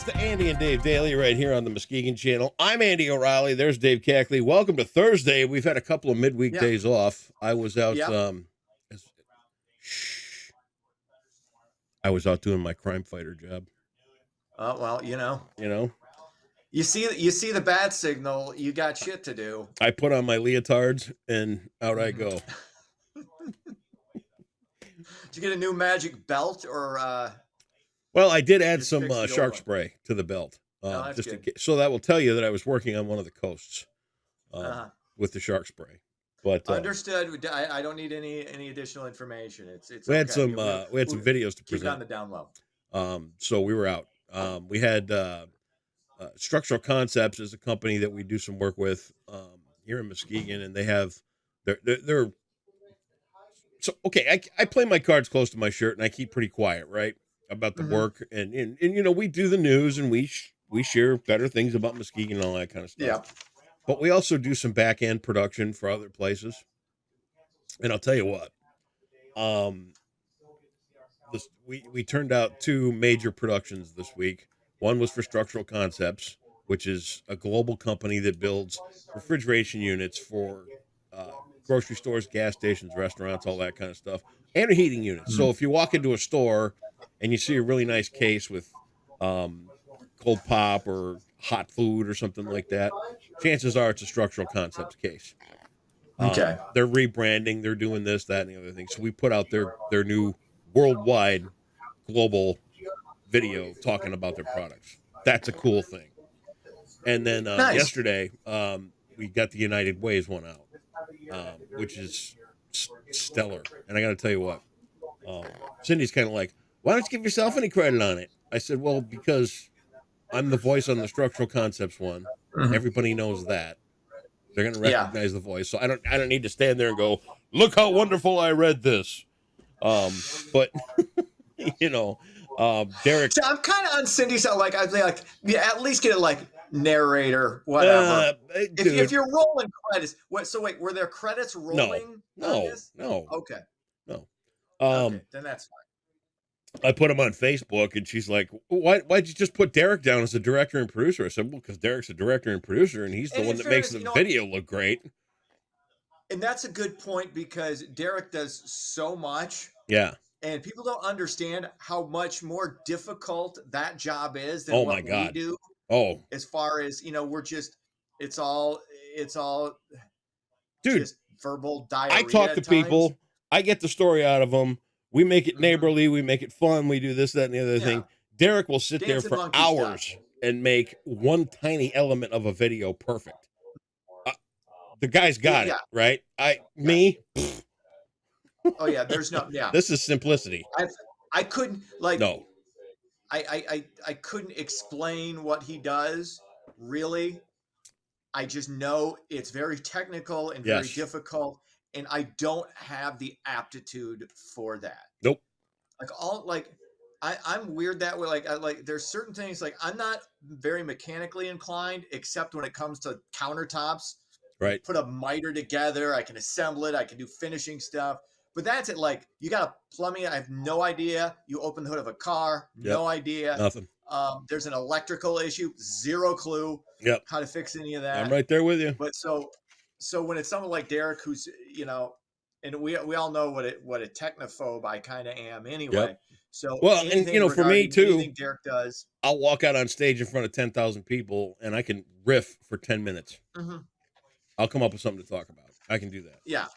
the Andy and Dave Daily right here on the Muskegon Channel. I'm Andy O'Reilly. There's Dave Cackley. Welcome to Thursday. We've had a couple of midweek days off. I was out. I was out doing my crime fighter job. Oh well, You know. You see the bat signal. You got shit to do. I put on my leotards and out I go. Did you get a new magic belt or? Well, I did add some shark spray to the belt, that's good. so that will tell you that I was working on one of the coasts with the shark spray. But understood. I don't need any additional information. It's we had some videos to present. Keep it on the down low. So we were out. We had Structural Concepts is a company that we do some work with here in Muskegon, and they have they're so okay. I play my cards close to my shirt, and I keep pretty quiet, right, about the work, and you know, we do the news, and we share better things about Muskegon and all that kind of stuff. Yeah. But we also do some back end production for other places, and I'll tell you what, we turned out two major productions this week. One was for Structural Concepts, which is a global company that builds refrigeration units for grocery stores, gas stations, restaurants, all that kind of stuff, and heating units. So if you walk into a store and you see a really nice case with cold pop or hot food or something like that, chances are it's a Structural Concepts case. Okay. They're rebranding. They're doing this, that, and the other thing. So we put out their new worldwide global video talking about their products. That's a cool thing. And then yesterday, we got the United Ways one out, which is stellar. And I got to tell you what, Cindy's kind of like, why don't you give yourself any credit on it? I said, well, because I'm the voice on the Structural Concepts one. Everybody knows that. They're going to recognize the voice. So I don't need to stand there and go, look how wonderful I read this. But you know, Derek. So I'm kind of on Cindy's side. Like I'd say, like, yeah, at least get it like narrator, whatever. If you're rolling credits, wait, were there credits rolling? No. Okay. No. Okay, then that's fine. I put him on Facebook, and she's like, why'd you just put Derek down as the director and producer? I said, well, because Derek's the director and producer, and he's the one that makes the video look great. And that's a good point, because Derek does so much. Yeah. And people don't understand how much more difficult that job is than what we do. Oh, as far as, you know, we're just, it's all dude, just verbal diarrhea. I talk to people. I get the story out of them. We make it neighborly. We make it fun. We do this, that, and the other thing. Derek will sit there for hours and make one tiny element of a video perfect. The guy's got it, right? Me. Oh yeah, there's no. Yeah, this is simplicity. I couldn't like. No. I couldn't explain what he does, really. I just know it's very technical and very difficult, and I don't have the aptitude for that. Nope. I'm weird that way. Like there's certain things, like I'm not very mechanically inclined, except when it comes to countertops. Right. Put a miter together. I can assemble it. I can do finishing stuff. But that's it. Like, you got to plumbing. I have no idea. You open the hood of a car. No idea. Nothing. There's an electrical issue. Zero clue. Yep. How to fix any of that. I'm right there with you. But so when it's someone like Derek, who's, you know, and we all know what a technophobe I kind of am anyway. Yep. So well, and you know, for me too, Derek does. I'll walk out on stage in front of 10,000 people and I can riff for 10 minutes. I'll come up with something to talk about. I can do that. Yeah.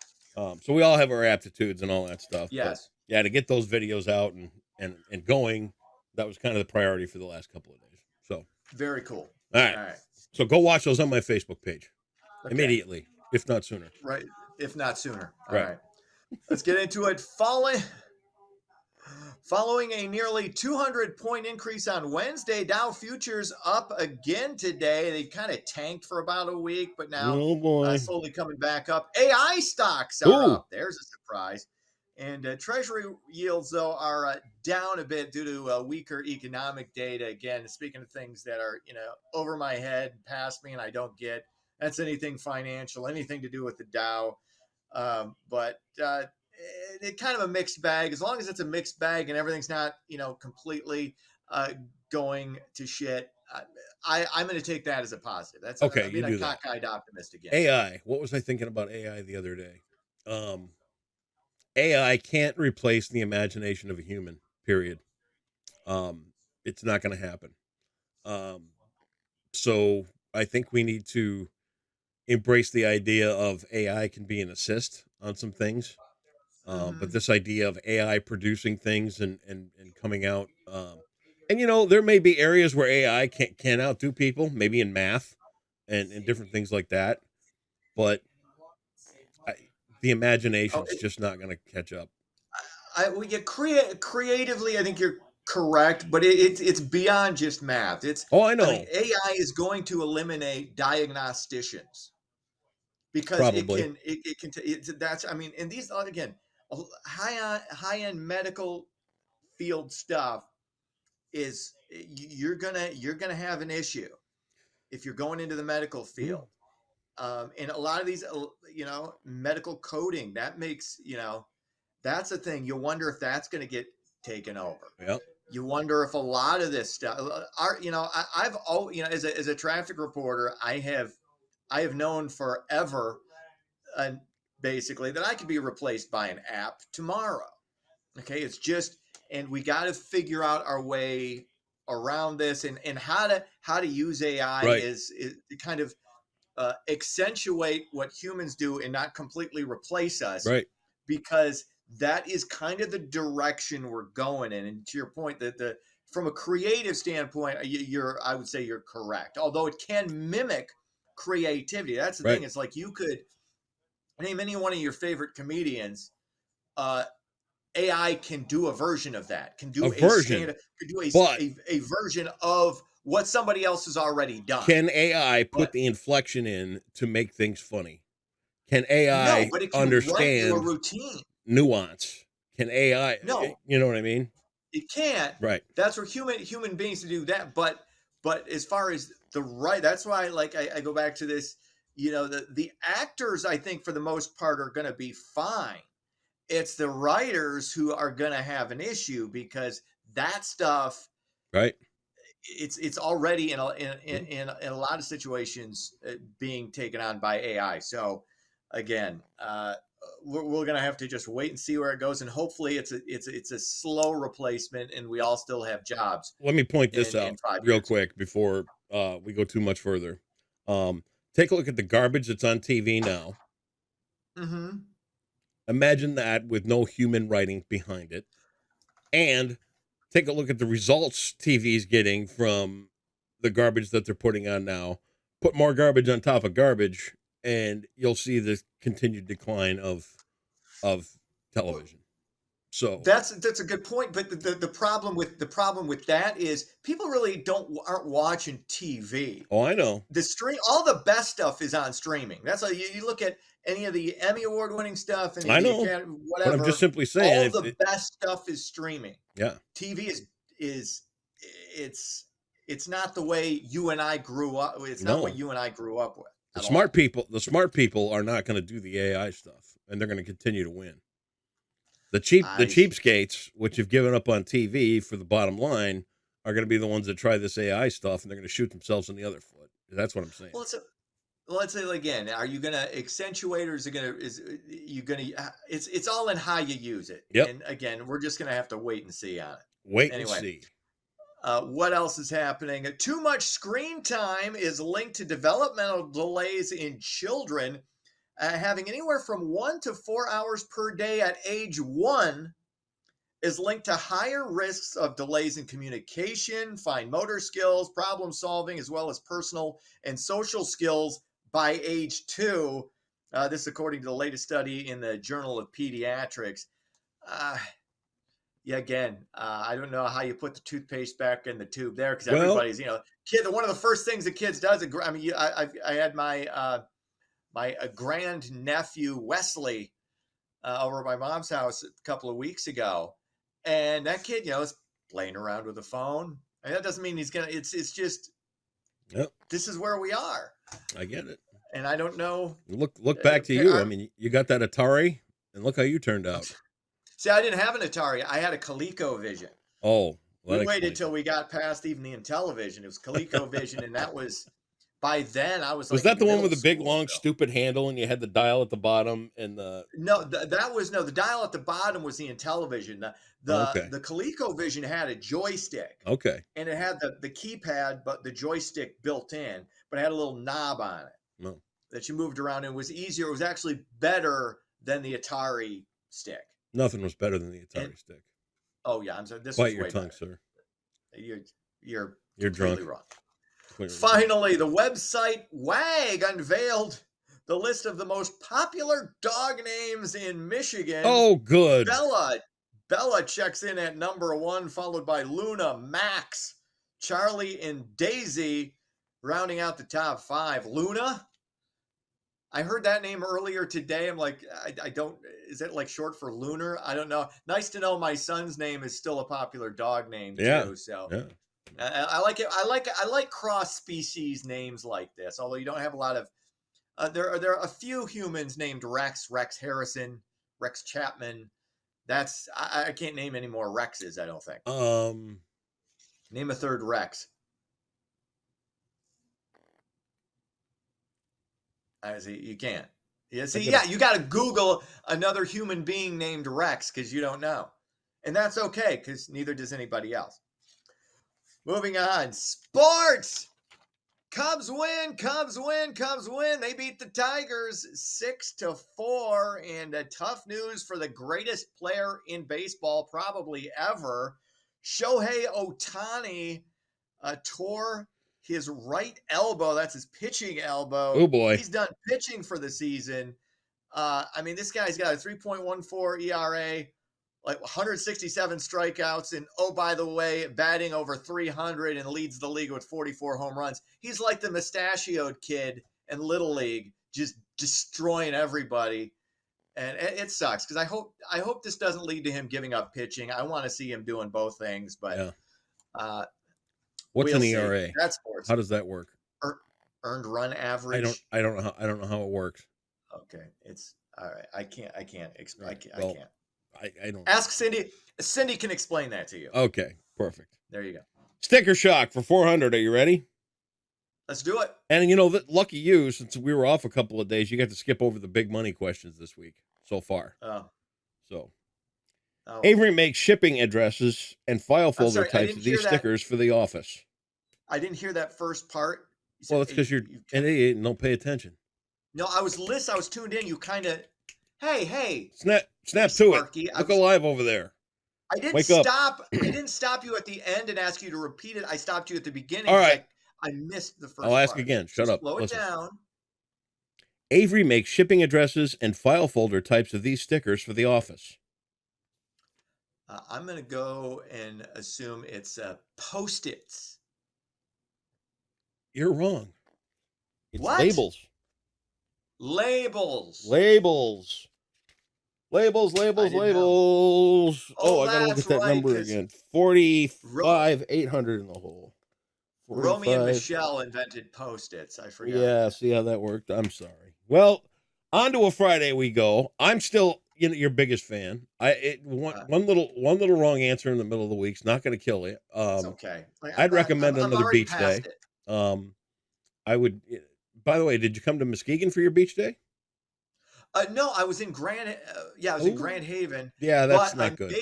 So we all have our aptitudes and all that stuff. Yes. But yeah, to get those videos out and going, that was kind of the priority for the last couple of days. So very cool. All right. So go watch those on my Facebook page immediately, if not sooner. Right. If not sooner. All right. Let's get into it. Following a nearly 200-point increase on Wednesday, Dow futures up again today. They kind of tanked for about a week, but now slowly coming back up. AI stocks are up. There's a surprise. And Treasury yields, though, are down a bit due to weaker economic data. Again, speaking of things that are, you know, over my head, past me, and I don't get. That's anything financial, anything to do with the Dow. But it kind of a mixed bag. As long as it's a mixed bag and everything's not, you know, completely going to shit. I'm going to take that as a positive. That's Okay, I'm you being a do that. cockeyed optimist again. AI. What was I thinking about AI the other day? AI can't replace the imagination of a human. Period. It's not going to happen. So I think we need to embrace the idea of AI can be an assist on some things. But this idea of AI producing things and coming out, and there may be areas where AI can outdo people, maybe in math and different things like that. But I, the Oh, imagination's just not going to catch up. we get creatively. I think you're correct, but it's beyond just math. Oh, I I mean, know, AI is going to eliminate diagnosticians because probably that's I mean, and these again high end medical field stuff is you're gonna have an issue if you're going into the medical mm, field. And a lot of these, medical coding that makes that's the thing. You wonder if that's going to get taken over. yeah, You wonder if a lot of this stuff I've always, as a traffic reporter, I have known forever, uh, basically, that I could be replaced by an app tomorrow. Okay, it's just, and we got to figure out our way around this, and how to use AI right, is to kind of accentuate what humans do and not completely replace us, right, because that is kind of the direction we're going in. And to your point, that the from a creative standpoint, I would say you're correct. Although it can mimic creativity, that's the right. thing. It's like you could name any one of your favorite comedians. Uh, AI can do a version of that. Can A do a version, stand. Can do but a version of what somebody else has already done. can AI put But the inflection in to make things funny? Can no, AI but it can write you a understand routine. nuance? Can AI, No, you know what I mean? it can't. Right. That's for human beings to do that. But as far as the right, that's why like I go back to this. The actors, I think, for the most part, are going to be fine. It's the writers who are going to have an issue, because that stuff, Right. it's already in Mhm. a lot of situations being taken on by AI. So again, we're gonna have to just wait and see where it goes, and hopefully it's a slow replacement, and we all still have jobs Let me point this in out 5 years. real quick before we go too much further. Take a look at the garbage that's on TV now. Mm-hmm. Imagine that with no human writing behind it. And take a look at the results TV's getting from the garbage that they're putting on now. Put more garbage on top of garbage, and you'll see the continued decline of television. So, That's a good point, but the problem with that is people really aren't watching TV. oh, I know, All the best stuff is on streaming. That's like you look at any of the Emmy award winning stuff, any of I the know, Academy, but I'm just whatever. simply saying, All if the it, best stuff is streaming. yeah, TV is it's it's not the way you and I grew up. It's not what no, you and I grew up with the at smart all. people, the smart people are not going to do the AI stuff, and they're going to continue to win. The I cheapskates, which have given up on TV for the bottom line, are going to be the ones that try this AI stuff, and they're going to shoot themselves in the other foot. That's what I'm saying. well, let's say again, are you going to accentuate, or is you going to? It's all in how you use it. Yep. And again, we're just going to have to wait and see on it. Wait and Anyway. see. What else is happening? Too much screen time is linked to developmental delays in children. Having anywhere from 1 to 4 hours per day at age 1 is linked to higher risks of delays in communication, fine motor skills, problem solving, as well as personal and social skills by age 2. This, according to the latest study in the Journal of Pediatrics. Uh, yeah, again, I don't know how you put the toothpaste back in the tube there, because Well, everybody's, kid. One of the first things the kids does. I mean, I had my grand nephew Wesley over at my mom's house a couple of weeks ago, and that kid, is playing around with the phone. And that doesn't mean he's gonna. It's just yep, this is where we are, I get it. and I don't know. Look back to you. I mean, you got that Atari, and look how you turned out. See, I didn't have an Atari. I had a ColecoVision. Oh, Well, we waited till we got past even the Intellivision. It was ColecoVision, and that was by then I was Was like that the one with middle the big, school long, still. stupid handle, and you had the dial at the bottom and the? No, that was no. The dial at the bottom was the Intellivision. Okay. The ColecoVision had a joystick, Okay. and it had the keypad, but the joystick built in, but it had a little knob on it No. that you moved around. And it was easier. It was actually better than the Atari stick. Nothing was better than the Atari And stick. oh yeah, I'm sorry. This Bite was your way tongue, better. sir. You're drunk. wrong. Clearly. Finally, the website WAG unveiled the list of the most popular dog names in Michigan. Oh, good. Bella checks in at number 1, followed by Luna, Max, Charlie, and Daisy, rounding out the top 5. Luna? I heard that name earlier today. I'm like, I don't, is it like short for lunar? I don't know. Nice to know my son's name is still a popular dog name too. So Yeah. I like it. I like cross species names like this, although you don't have a lot of, there are a few humans named Rex Harrison, Rex Chapman. That's, I can't name any more Rexes, I don't think. Name a third Rex. I see. You can't. Yeah. See, yeah, you got to Google another human being named Rex because you don't know. And that's okay because neither does anybody else. Moving on. Sports. Cubs win. They beat the Tigers 6-4. And tough news for the greatest player in baseball probably ever. Shohei Ohtani tore his right elbow. That's his pitching elbow. Oh boy. He's done pitching for the season. I mean, this guy's got a 3.14 ERA, like 167 strikeouts, and oh, by the way, batting over 300 and leads the league with 44 home runs. He's like the mustachioed kid in Little League, just destroying everybody. And it sucks because I hope this doesn't lead to him giving up pitching. I want to see him doing both things, but what's an ERA? That's sports. How does that work? Earned run average. I don't know how it works. Okay, it's all right. I can't explain. Well, I can't. I don't. Ask Cindy. Cindy can explain that to you. Okay, perfect. There you go. Sticker shock for 400. Are you ready? Let's do it. And you know, lucky you, since we were off a couple of days, you got to skip over the big money questions this week so far. Avery makes shipping addresses and file folder types of these stickers for the office. I didn't hear that first part. Well, it's because you're an idiot and don't pay attention. No, I was listening. I was tuned in. You kind of, hey. Snap to it. Look alive over there. I didn't stop. I didn't stop you at the end and ask you to repeat it. I stopped you at the beginning. All right. I missed the first I'll ask part. again. Shut up. Slow it down. Avery makes shipping addresses and file folder types of these stickers for the office. I'm going to go and assume it's Post-its. You're wrong. It's what? Labels. Oh, I got to look at that number again. 45,800 in the hole. Romy and Michelle invented Post-its. I forgot. Yeah, see how that worked? I'm sorry. Well, on to a Friday we go. I'm still your biggest fan. One little wrong answer in the middle of the week's not going to kill you. It's okay. I'd recommend another beach day. I would. By the way, did you come to Muskegon for your beach day? No, I was in Grand. I was in Grand Haven. Yeah, that's not good.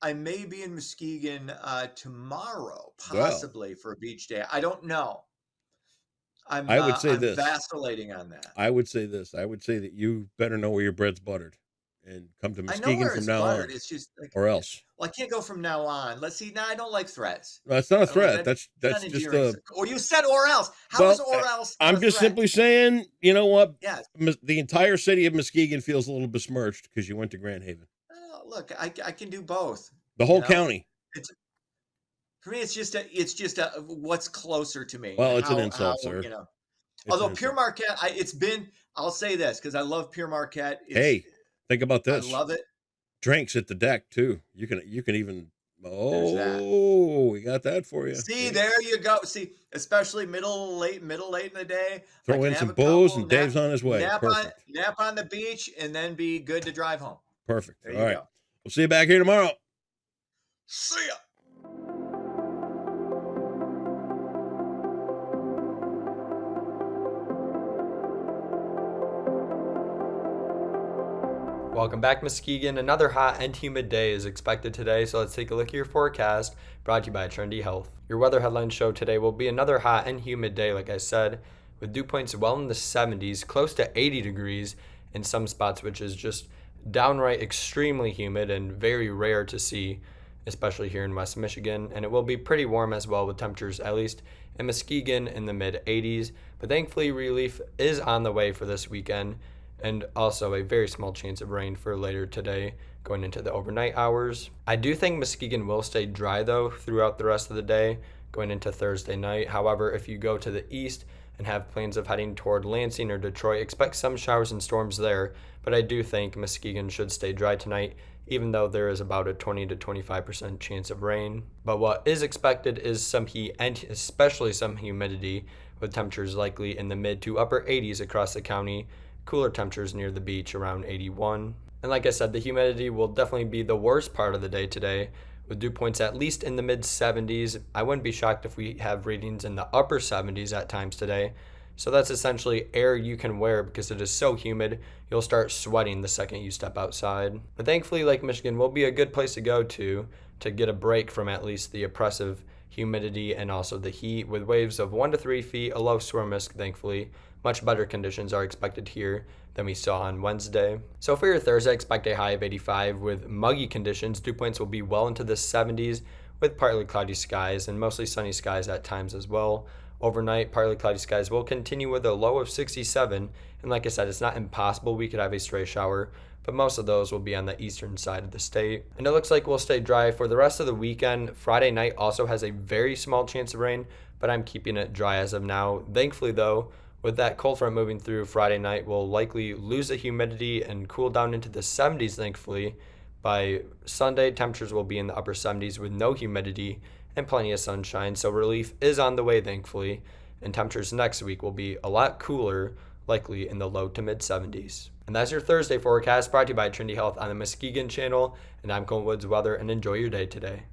I may be in Muskegon tomorrow, possibly for a beach day. I don't know. I would say this. Vacillating on that. I would say this. I would say that you better know where your bread's buttered, and come to Muskegon from now on. It's just or else. Well, I can't go from now on. Let's see. Now I don't like threats. No, it's not a threat. That's just a. Or you said or else. How is or else? I'm just simply saying. You know what? Yeah. The entire city of Muskegon feels a little besmirched because you went to Grand Haven. Look, I can do both. The whole county. For me, it's just a what's closer to me. Well, it's an insult, sir. Although Pure Marquette, I'll say this because I love Pure Marquette. Hey, think about this. I love it. Drinks at the deck too. You can even. Oh, we got that for you. See, there you go. See, especially middle late in the day. Throw in some booze and Dave's on his way. Nap on the beach and then be good to drive home. Perfect. There All right. Go. We'll see you back here tomorrow. See ya. Welcome back, Muskegon. Another hot and humid day is expected today, so let's take a look at your forecast, brought to you by Trendy Health. Your weather headline show today will be another hot and humid day, like I said, with dew points well in the 70s, close to 80 degrees in some spots, which is just downright extremely humid and very rare to see, especially here in West Michigan. And it will be pretty warm as well, with temperatures at least in Muskegon in the mid 80s. But thankfully, relief is on the way for this weekend, and also a very small chance of rain for later today going into the overnight hours. I do think Muskegon will stay dry though throughout the rest of the day going into Thursday night. However, if you go to the east and have plans of heading toward Lansing or Detroit, expect some showers and storms there, but I do think Muskegon should stay dry tonight, even though there is about a 20 to 25% chance of rain. But what is expected is some heat and especially some humidity, with temperatures likely in the mid to upper 80s across the county, cooler temperatures near the beach around 81. And like I said, the humidity will definitely be the worst part of the day today, with dew points at least in the mid 70s. I wouldn't be shocked if we have readings in the upper 70s at times today. So that's essentially air you can wear because it is so humid, you'll start sweating the second you step outside. But thankfully, Lake Michigan will be a good place to go to get a break from at least the oppressive humidity and also the heat, with waves of 1 to 3 feet, a low storm risk, thankfully. Much better conditions are expected here than we saw on Wednesday. So for your Thursday, expect a high of 85 with muggy conditions. Dew points will be well into the 70s with partly cloudy skies and mostly sunny skies at times as well. Overnight, partly cloudy skies will continue with a low of 67. And like I said, it's not impossible we could have a stray shower, but most of those will be on the eastern side of the state. And it looks like we'll stay dry for the rest of the weekend. Friday night also has a very small chance of rain, but I'm keeping it dry as of now. Thankfully though, with that cold front moving through Friday night, we'll likely lose the humidity and cool down into the 70s, thankfully. By Sunday, temperatures will be in the upper 70s with no humidity and plenty of sunshine, so relief is on the way, thankfully. And temperatures next week will be a lot cooler, likely in the low to mid 70s. And that's your Thursday forecast, brought to you by Trendy Health on the Muskegon channel. And I'm Colton Woods Weather, and enjoy your day today.